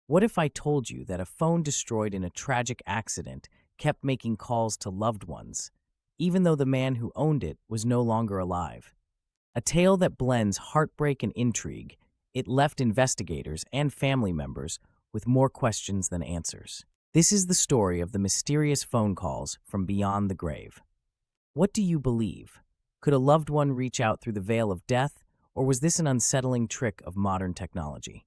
What if I told you that a phone destroyed in a tragic accident kept making calls to loved ones, even though the man who owned it was no longer alive? A tale that blends heartbreak and intrigue, it left investigators and family members with more questions than answers. This is the story of the mysterious phone calls from beyond the grave. What do you believe? Could a loved one reach out through the veil of death, or was this an unsettling trick of modern technology?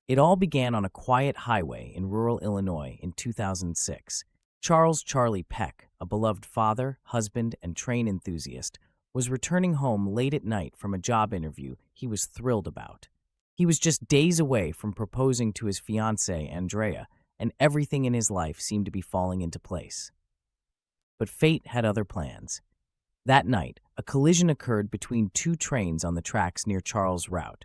It all began on a quiet highway in rural Illinois in 2006. Charles Charlie Peck, a beloved father, husband, and train enthusiast, was returning home late at night from a job interview he was thrilled about. He was just days away from proposing to his fiancée, Andrea, and everything in his life seemed to be falling into place. But fate had other plans. That night, a collision occurred between two trains on the tracks near Charles' route.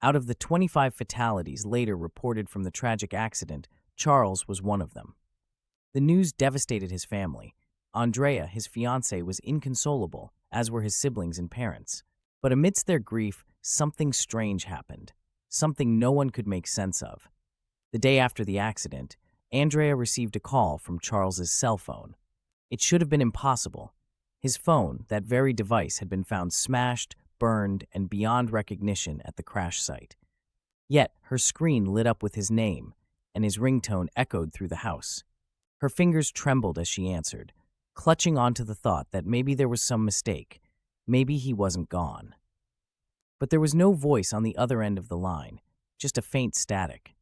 Out of the 25 fatalities later reported from the tragic accident, Charles was one of them. The news devastated his family. Andrea, his fiancée, was inconsolable, as were his siblings and parents. But amidst their grief, something strange happened, something no one could make sense of. The day after the accident, Andrea received a call from Charles's cell phone. It should have been impossible. His phone, that very device, had been found smashed, burned, and beyond recognition at the crash site. Yet, her screen lit up with his name, and his ringtone echoed through the house. Her fingers trembled as she answered, clutching onto the thought that maybe there was some mistake, maybe he wasn't gone. But there was no voice on the other end of the line, just a faint static.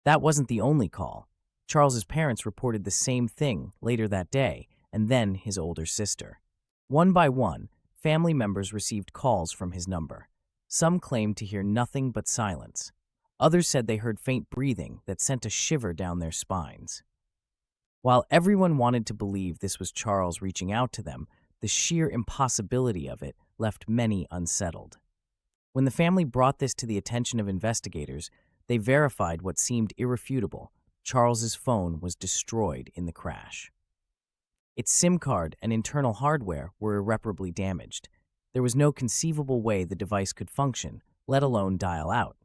That wasn't the only call. Charles's parents reported the same thing later that day, and then his older sister. One by one, family members received calls from his number. Some claimed to hear nothing but silence. Others said they heard faint breathing that sent a shiver down their spines. While everyone wanted to believe this was Charles reaching out to them, the sheer impossibility of it left many unsettled. When the family brought this to the attention of investigators, they verified what seemed irrefutable. Charles's phone was destroyed in the crash. Its SIM card and internal hardware were irreparably damaged. There was no conceivable way the device could function, let alone dial out.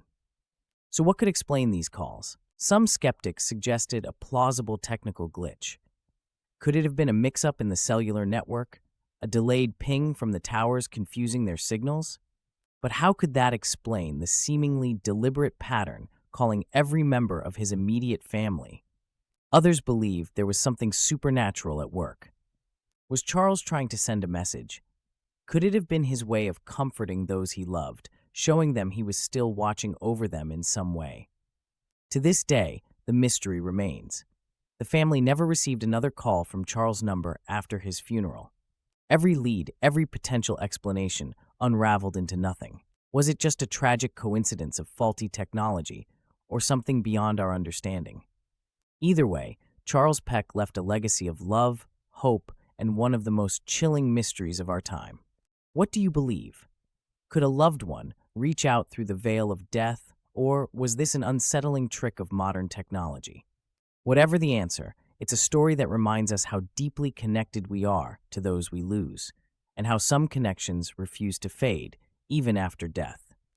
So what could explain these calls? Some skeptics suggested a plausible technical glitch. Could it have been a mix-up in the cellular network? A delayed ping from the towers confusing their signals? But how could that explain the seemingly deliberate pattern calling every member of his immediate family? Others believed there was something supernatural at work. Was Charles trying to send a message? Could it have been his way of comforting those he loved, showing them he was still watching over them in some way? To this day, the mystery remains. The family never received another call from Charles' number after his funeral. Every lead, every potential explanation unraveled into nothing. Was it just a tragic coincidence of faulty technology, or something beyond our understanding? Either way, Charles Peck left a legacy of love, hope, and one of the most chilling mysteries of our time. What do you believe? Could a loved one reach out through the veil of death, or was this an unsettling trick of modern technology? Whatever the answer, it's a story that reminds us how deeply connected we are to those we lose, and how some connections refuse to fade, even after death.